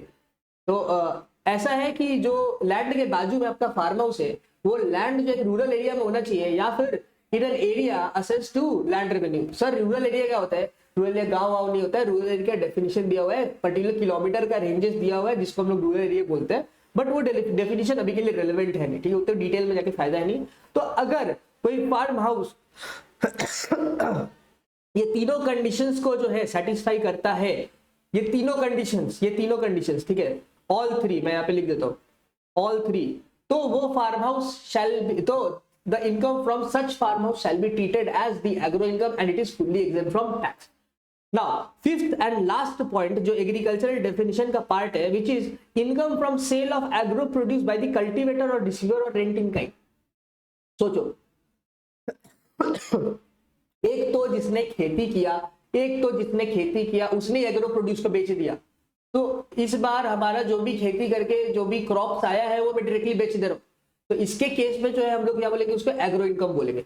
तो ऐसा है कि जो लैंड के बाजू में आपका फार्म हाउस है वो लैंड जो एक रूरल एरिया में होना चाहिए या फिर in an area assess to land revenue. Sir rural area क्या होता है? रूरल एरिया गांव नहीं होता है, रूरल एरिया का डेफिनेशन दिया हुआ है, पर्टिकुलर किलोमीटर का रेंजेस दिया हुआ है जिसको हम लोग रूरल एरिया बोलते हैं, बट वो डेफिनेशन अभी के लिए रेलेवेंट है नहीं, ठीक है, उतना डिटेल में जाके फायदा है नहीं। तो अगर कोई फार्म हाउस ये तीनों कंडीशंस को जो है सेटिस्फाई करता है, ये तीनों कंडीशंस, ठीक है, ऑल 3, मैं यहाँ पे लिख देता हूँ ऑल 3, तो वो फार्म हाउस शैल बी, तो the income from such farm house shall be treated as the agro income and it is fully exempt from tax. Now fifth and last point जो agricultural definition का part है, which is income from sale of agro produce by the cultivator or receiver or rent in kind. सोचो एक तो जिसने खेती किया उसने एग्रो प्रोड्यूस को बेच दिया, तो इस बार हमारा जो भी खेती करके जो भी क्रॉप्स आया है वो मैं डायरेक्टली बेच दे रहा हूँ, तो इसके केस में जो है हम लोग क्या बोलेंगे? उसको एग्रो इनकम बोलेंगे।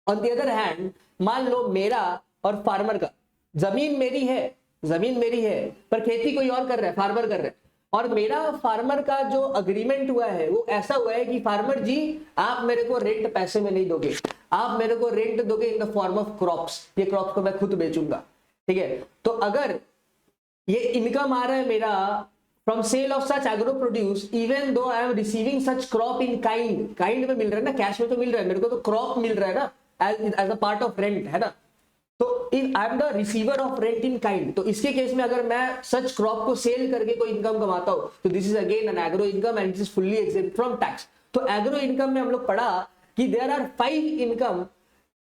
ऑन द अदर हैंड, मान लो मेरा और फार्मर का जमीन मेरी है पर खेती कोई और कर रहा है, फार्मर कर रहा है, और मेरा फार्मर का जो अग्रीमेंट हुआ है वो ऐसा हुआ है कि फार्मर जी आप मेरे को रेंट पैसे में नहीं दोगे, आप मेरे को रेंट दोगे in the form of crops, ये क्रॉप्स को मैं खुद बेचूंगा, ठीक है। तो अगर ये इनकम आ रहा है मेरा from sale of such agro produce even though I am receiving such crop in kind में मिल रहा है ना, कैश में तो मिल रहा है, मेरे को तो क्रॉप मिल रहा है ना as a part of rent, है ना। तो if I am the receiver of rent in kind, तो इसके केस में अगर मैं सच क्रॉप को सेल करके कोई इनकम कमाता हूँ तो this is again an agro income and it is fully except from tax. तो एग्रो इनकम में हम लोग पढ़ा कि there are 5 income,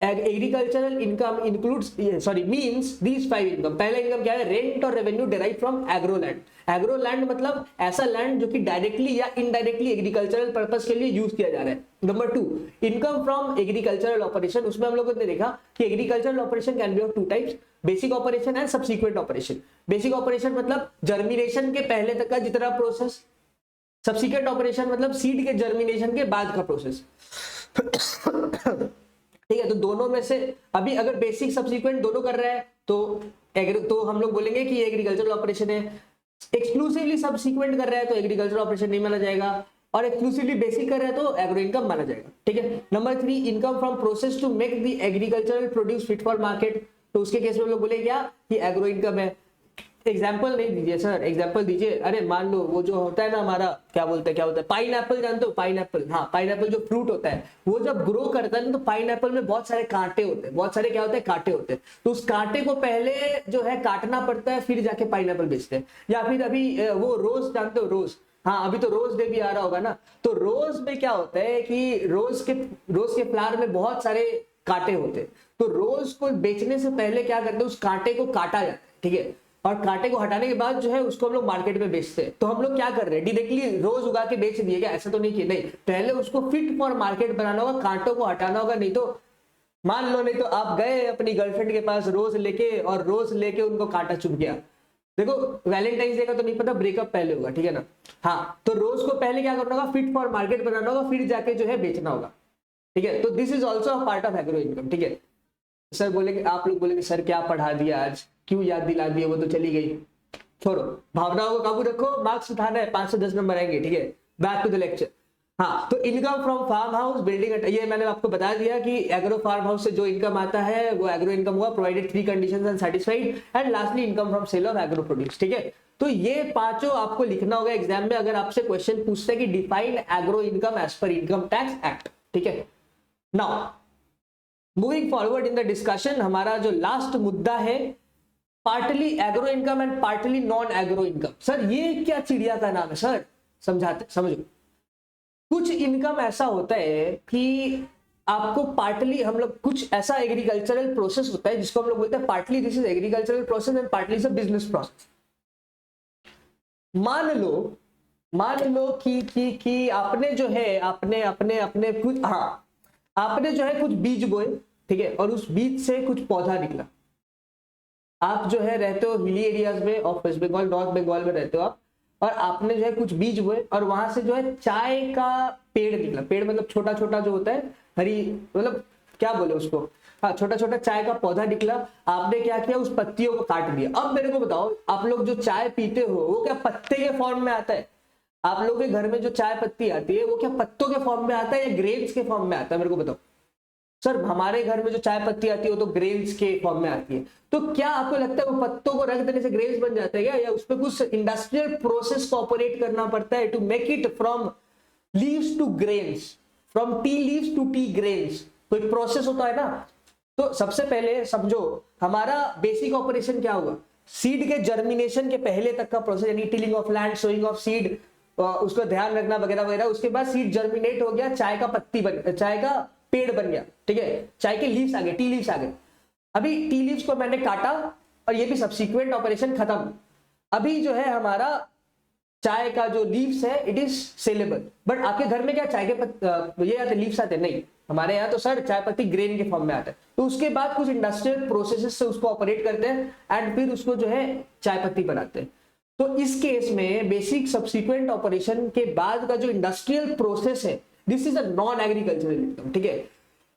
agricultural income includes means these 5 income. पहला इनकम क्या है? रेंट और revenue derive from agro land. Agro land मतलब ऐसा लैंड जो कि डायरेक्टली या इनडायरेक्टली एग्रीकल्चरल पर्पस के लिए यूज किया जा रहा है। Number 2, income from agricultural operation. उसमें हम लोगों ने देखा कि agricultural operation can be of 2 types, basic operation and subsequent operation. Basic operation मतलब जर्मिनेशन के पहले तक का जितना प्रोसेस, सबसीक्वेंट ऑपरेशन मतलब सीड के जर्मिनेशन के बाद का प्रोसेस, ठीक है। तो दोनों में से अभी अगर बेसिक सबसीक्वेंट दोनों कर रहा है तो हम लोग बोलेंगे कि एग्रीकल्चरल ऑपरेशन है। एक्सक्लूसिवली सबसीक्वेंट कर रहा है तो एग्रीकल्चरल ऑपरेशन नहीं माना जाएगा, और एक्सक्लूसिवली बेसिक कर रहा है तो एग्रो इनकम माना जाएगा, ठीक है। Number 3, income from process to make the agricultural produce fit for market. तो उसके केस में हम लोग बोले क्या कि एग्रो इनकम है। एग्जाम्पल नहीं दीजिए सर, एग्जाम्पल दीजिए। अरे मान लो वो जो होता है ना हमारा क्या होता है पाइन एप्पल, जानते हो पाइन एप्पल? हाँ, पाइन एप्पल जो फ्रूट होता है वो जब ग्रो करता है ना तो पाइन एप्पल में बहुत सारे कांटे होते हैं, बहुत सारे क्या होते हैं? कांटे होते हैं। तो उस कांटे को पहले जो है काटना पड़ता है, फिर जाके पाइन एप्पल बेचते हैं। या फिर अभी वो रोज, जानते हो रोज? हाँ, अभी तो रोज डे भी आ रहा होगा ना। तो रोज में क्या होता है कि रोज के फ्लावर में बहुत सारे कांटे होते हैं। तो रोज को बेचने से पहले क्या करते हैं? उस कांटे को काटा जाता है, ठीक है, और कांटे को हटाने के बाद जो है उसको हम लोग मार्केट में बेचते हैं। तो हम लोग क्या कर रहे हैं? डायरेक्टली रोज उगा के बेच दिए क्या? ऐसा तो नहीं किया, नहीं, पहले उसको फिट फॉर मार्केट बनाना होगा, कांटों को हटाना होगा। नहीं तो मान लो, नहीं तो आप गए अपनी गर्लफ्रेंड के पास रोज लेके, और रोज लेके उनको कांटा चुभ गया। देखो वैलेंटाइंस डे का तो नहीं पता, ब्रेकअप पहले होगा, ठीक है ना। हाँ, तो रोज को पहले क्या करना होगा? फिट फॉर मार्केट बनाना होगा, फिर जाके जो है बेचना होगा, ठीक है। तो this is also a part of agro income, ठीक है। सर बोलेंगे, आप लोग बोलेंगे सर क्या पढ़ा दिया आज, क्यों याद दिला दिया, वो तो चली गई, छोड़ो, भावनाओं को काबू रखो, मार्क्स उठाना है, 5 से 10 नंबर आएंगे, ठीक है। Back to the lecture. हाँ, तो income from farm house building, ये मैंने आपको बता दिया कि एग्रो फार्म हाउस से जो इनकम आता है वो एग्रो इनकम हुआ, provided 3 conditions and satisfied, and lastly income from sale of agro produce. ठीक है, तो ये पांचों आपको लिखना होगा एग्जाम में, अगर आपसे क्वेश्चन पूछते हैं कि define agro income as per income tax act. ठीक है, now moving forward in the discussion, हमारा जो लास्ट मुद्दा है partly agro income and partly non agro income. Sir ये क्या चिड़िया का नाम है सर, समझाते समझो। कुछ इनकम ऐसा होता है कि आपको पार्टली, हम लोग कुछ ऐसा एग्रीकल्चरल प्रोसेस होता है जिसको हम लोग बोलते हैं partly this is agricultural process and partly is a business process. मान लो कि आपने जो है अपने अपने अपने कुछ, हाँ आपने जो है कुछ बीज बोए, ठीक है, और उस बीज से कुछ पौधा निकला। आप जो है रहते हो हिली एरियाज में of West Bengal, North Bengal में रहते हो आप, और आपने जो है कुछ बीज बोए और वहां से जो है चाय का पेड़ निकला। पेड़ मतलब छोटा छोटा जो होता है, हरी मतलब क्या बोले उसको, हाँ छोटा छोटा चाय का पौधा निकला। आपने क्या किया, उस पत्तियों को काट दिया। अब मेरे को बताओ, आप लोग जो चाय पीते हो वो क्या पत्ते के फॉर्म में आता है? आप लोग के घर में जो चाय पत्ती आती है वो क्या पत्तों के फॉर्म में आता है या ग्रेन्स के फॉर्म में आता है? मेरे को बताओ। सर हमारे घर में जो चाय पत्ती आती है वो तो ग्रेन्स के फॉर्म में आती है। तो क्या आपको लगता है वो पत्तों को रख देने से ग्रेन्स बन जाते हैं क्या, या उसमें कुछ इंडस्ट्रियल प्रोसेस को ऑपरेट करना पड़ता है to make it from leaves to grains, from tea leaves to tea grains? तो एक प्रोसेस होता है ना। तो सबसे पहले समझो हमारा बेसिक ऑपरेशन क्या हुआ, सीड के जर्मिनेशन के पहले तक का प्रोसेस, यानी tilling of land, sowing of seed, उसका ध्यान रखना वगैरह वगैरह। उसके बाद सीड जर्मिनेट हो गया, चाय का पत्ती बन, चाय का पेड़ बन गया। ठीक है, चाय के लीव्स आ गए, टी लीव्स आ गए। अभी टी लीव्स को मैंने काटा और ये भी सब्सिक्वेंट ऑपरेशन खत्म। अभी जो है हमारा चाय का जो लीव्स है इट इज सेलेबल। बट आपके घर में क्या चाय के ये आते लीव्स आते? नहीं, हमारे यहाँ तो सर चाय पत्ती ग्रेन के फॉर्म में आता है। तो उसके बाद कुछ इंडस्ट्रियल प्रोसेसेस से उसको ऑपरेट करते हैं एंड फिर उसको जो है चाय पत्ती बनाते हैं। तो इस केस में बेसिक सब्सिक्वेंट ऑपरेशन के बाद का जो इंडस्ट्रियल प्रोसेस है this is a non agricultural income. ठीक है,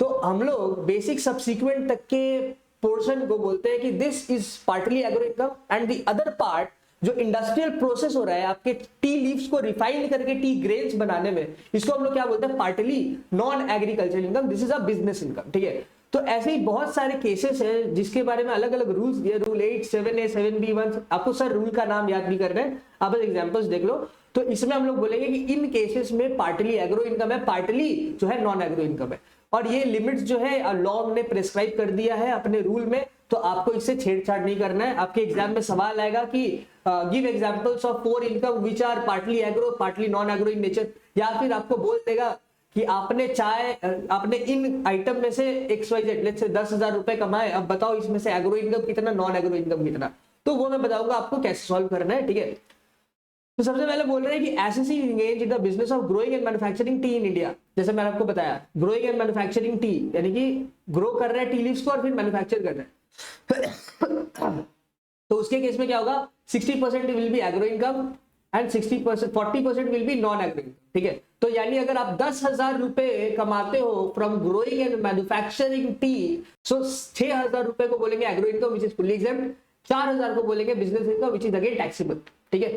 तो हम लोग बेसिक सब्सिक्वेंट तक के पोर्शन को बोलते हैं कि this is partly agro income, and the other part जो इंडस्ट्रियल प्रोसेस हो रहा है आपके टी लीव्स को रिफाइन करके टी ग्रेन्स बनाने में, इसको हम लोग क्या बोलते हैं, partly non agricultural income, this is a business income. ठीक है, तो ऐसे ही बहुत सारे केसेस हैं जिसके बारे में अलग अलग रूल्स दिए, रूल 8, 7A, 7B1। आपको सर रूल का नाम याद नहीं करना है, आप एग्जांपल्स देख लो। तो इसमें हम लोग बोलेंगे कि इन केसेस में पार्टली एग्रो इनकम है, पार्टली जो है नॉन एग्रो इनकम है। और ये लिमिट्स जो है लॉ ने प्रेस्क्राइब कर दिया है अपने रूल में, तो आपको इससे छेड़छाड़ नहीं करना है। आपके एग्जाम में सवाल आएगा कि give examples of 4 income which are partly agro partly non agro in nature, या फिर आपको बोल देगा कि आपने इन आइटम में से XYZ लेट्स से 10,000 रुपए कमाए, अब बताओ इसमें से एग्रो इनकम कितना, नॉन एग्रो इनकम कितना। तो वो मैं बताऊंगा आपको कैसे सॉल्व करना है। ठीक है, तो सबसे पहले बोल रहे हैं कि SSC engaged in the business of growing and manufacturing T in India. जैसे मैंने आपको बताया ग्रोइंग एंड मैन्युफैक्चरिंग टी, यानी कि ग्रो कर रहे हैं टी लीव्स को और फिर मैन्युफैक्चर कर रहे हैं। तो उसके केस में क्या होगा, 60% will be agro income and 40% will be non agro income. ठीक है, तो यानी अगर आप 10,000 रुपए कमाते हो from growing and manufacturing tea, so 6,000 रुपए को बोलेंगे agro income which is fully exempt, 4,000 को बोलेंगे business income which is again taxable. ठीक है,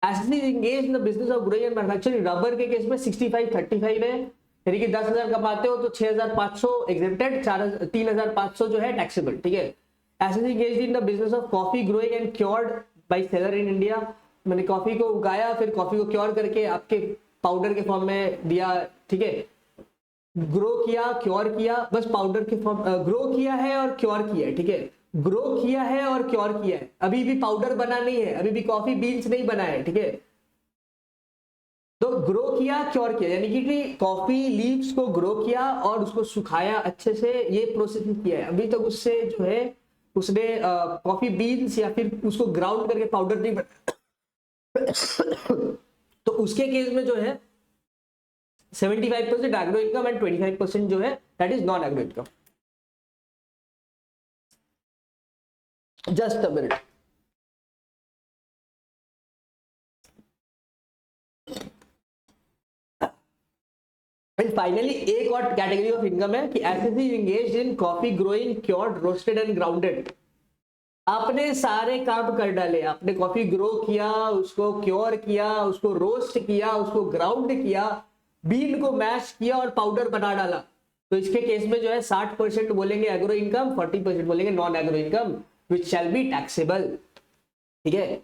assessee engaged in the business of growing and manufacturing, rubber के केस में 65-35 है, यानी कि 10,000 कमाते हो तो 6,500 एग्जेम्प्टेड, 3,500 जो है टैक्सेबल। ठीक है, assessee engaged in the business of coffee growing and cured by seller in India, मैंने कॉफी को उगाया फिर कॉफी को क्योर करके आपके पाउडर के फॉर्म में दिया। ठीक है, ग्रो किया क्योर किया, बस पाउडर के फॉर्म, ग्रो किया है और क्योर किया है। ठीक है, ग्रो किया है और क्योर किया है, अभी भी पाउडर बना नहीं है, अभी भी कॉफी बीन्स नहीं बना है। ठीक है, तो ग्रो किया क्योर किया यानी कि कॉफी लीव्स को ग्रो किया और उसको सुखाया अच्छे से, ये प्रोसेसिंग किया है। अभी तक उससे जो है उसने कॉफी बीन्स या फिर उसको ग्राउंड करके पाउडर नहीं बना। तो उसके केस में जो है 75% एग्रो इनकम एंड 25% जो है that is non agro income. Just a minute, and finally एक और कैटेगरी ऑफ इनकम है कि SSC engaged in coffee growing cured roasted and grounded. आपने सारे काम कर डाले, आपने कॉफी ग्रो किया, उसको क्योर किया, उसको रोस्ट किया, उसको ग्राउंड किया, बीन को मैश किया और पाउडर बना डाला। तो इसके केस में जो है 60% बोलेंगे एग्रो इनकम, 40% बोलेंगे non agro income which shall be taxable. ठीक है,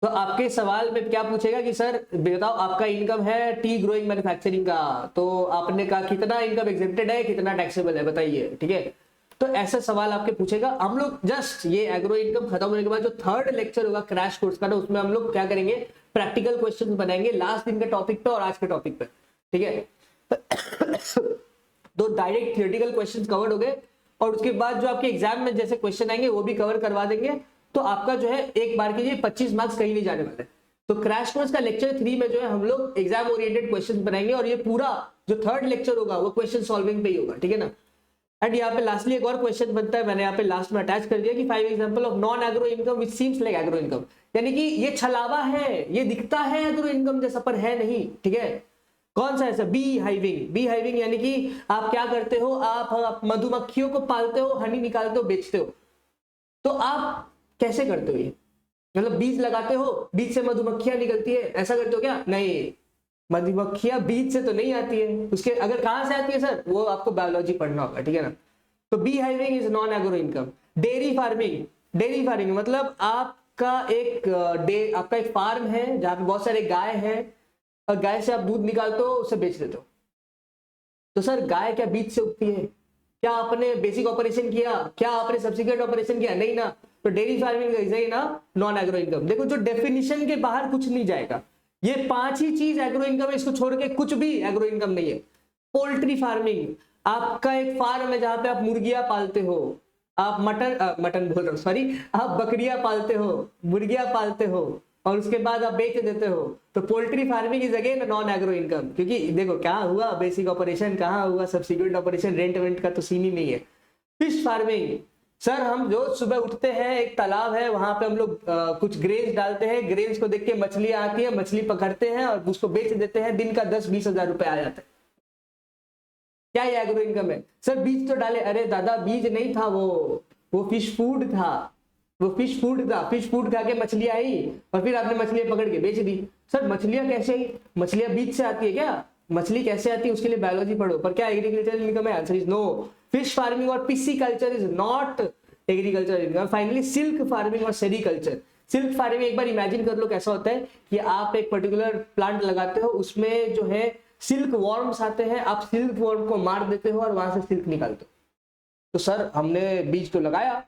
तो आपके सवाल में क्या पूछेगा कि सर बताओ आपका इनकम है टी ग्रोइंग मैन्युफैक्चरिंग का, तो आपने कहा कितना इनकम एग्जेम्प्टेड है, कितना टैक्सेबल है बताइए। ठीक है, तो ऐसे सवाल आपके पूछेगा। हम लोग जस्ट ये एग्रो इनकम खत्म होने के बाद जो थर्ड लेक्चर होगा क्रैश कोर्स का ना, उसमें हम लोग क्या करेंगे, प्रैक्टिकल क्वेश्चंस बनाएंगे लास्ट दिन के टॉपिक पे और आज के टॉपिक पे। ठीक है, तो डायरेक्ट थियोरेटिकल क्वेश्चंस कवर्ड हो गए और उसके बाद जो आपके एग्जाम में जैसे क्वेश्चन आएंगे वो भी कवर करवा देंगे। तो आपका जो है एक बार के लिए 25 मार्क्स कहीं नहीं जाने वाले। तो क्रैश कोर्स का लेक्चर 3 में जो है हम लोग एग्जाम ओरिएंटेड क्वेश्चंस बनाएंगे और ये पूरा जो थर्ड लेक्चर होगा वो क्वेश्चन सॉल्विंग पे ही होगा। ठीक है ना। एंड यहाँ पे लास्टली एक और क्वेश्चन बनता है, मैंने यहाँ पे लास्ट में अटैच कर दिया कि 5 example of non agro income which seems like agro income, यानी कि ये छलावा है, ये दिखता है एग्रो इनकम जैसा पर है नहीं। ठीक है, कौन सा ऐसा, बी हाइविंग। बी हाइविंग यानी कि आप क्या करते हो, आप मधुमक्खियों को पालते हो, हनी निकालते हो, बेचते हो। तो आप कैसे करते हो ये, मतलब बीज लगाते हो, बीज से मधुमक्खियां निकलती है, ऐसा करते हो क्या? नहीं, मधुमक्खियां बीज से तो नहीं आती है, उसके अगर कहां से आती है सर, वो आपको बायोलॉजी पढ़ना होगा। ठीक है ना। तो bee hiving is non agro income. Dairy farming, dairy farming मतलब आपका एक फार्म है जहां पे बहुत सारे गाय हैं और गाय से आप दूध निकालते हो, उसे बेच देते हो। तो सर गाय क्या बीज से उगती है? क्या आपने बेसिक ऑपरेशन किया? क्या आपने सब्सिक्वेंट ऑपरेशन किया? नहीं ना। तो डेयरी फार्मिंग इज ना नॉन एग्रो इनकम। देखो जो डेफिनेशन के बाहर कुछ नहीं जाएगा, ये 5 ही चीज एग्रो इनकम है, इसको छोड़ के कुछ भी एग्रो इनकम नहीं है। पोल्ट्री फार्मिंग, आपका एक फार्म है जहां पे आप मुर्गियां पालते हो, आप मटन बोल रहा हूं सॉरी, आप बकरियां पालते हो, मुर्गियां पालते हो और उसके बाद आप बेच देते हो। तो poultry farming is again non agro income, क्योंकि देखो क्या हुआ, बेसिक ऑपरेशन कहाँ हुआ, सब्सिक्वेंट ऑपरेशन, रेंट वेंट का तो सीन ही नहीं है। फिश फार्मिंग, सर हम जो सुबह उठते हैं, एक तालाब है वहां पे हम लोग कुछ ग्रेन्स डालते हैं, ग्रेन्स को देख के मछलियां आती है, मछली पकड़ते हैं और उसको बेच देते हैं, दिन का 10-20 हजार रुपए आ जाता है। क्या ये एग्रो इनकम है? सर बीज तो डाले, अरे दादा बीज नहीं था, वो फिश फूड था, वो फिश फूड था, फिश फूड खा के मछलियां आई और फिर आपने मछलियां पकड़ के बेच दी। सर मछलियां कैसे आई? मछलियां बीज से आती है क्या? मछली कैसे आती है उसके लिए बायोलॉजी पढ़ो, पर क्या एग्रीकल्चर इनकम है? Answer is no. Fish farming और pisciculture is not agriculture income. Finally silk farming और सेरीकल्चर। सिल्क फार्मिंग एक बार इमेजिन कर लो कैसा होता है कि आप एक पर्टिकुलर प्लांट लगाते हो, उसमें जो है सिल्क वॉर्म्स आते हैं, आप सिल्क वॉर्म को मार देते हो और वहां से सिल्क निकालते हो। तो सर हमने बीज तो लगाया,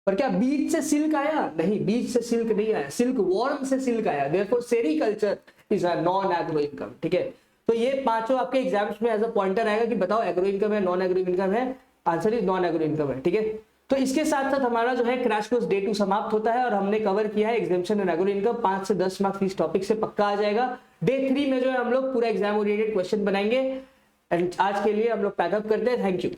पर क्या बीज से सिल्क आया? नहीं, बीज से सिल्क नहीं आया, सिल्क वॉर्म से सिल्क आया। Therefore sericulture is a non agro income. ठीक है, तो ये पांचों आपके एग्जाम्स में एज अ पॉइंटर आएगा कि बताओ एग्रो इनकम है, नॉन एग्रो इनकम है। Answer is non agro income है। ठीक है, तो इसके साथ साथ हमारा जो है क्रैश कोर्स डे 2 समाप्त होता है और हमने कवर किया है एग्जामिनेशन एंड एग्रो इनकम। 5 से 10 मार्क्स इस टॉपिक से पक्का आ जाएगा। डे 3 में जो है हम लोग पूरा एग्जाम ओरिएंटेड क्वेश्चन बनाएंगे। एंड आज के लिए हम लोग पैकअप करते हैं। Thank you.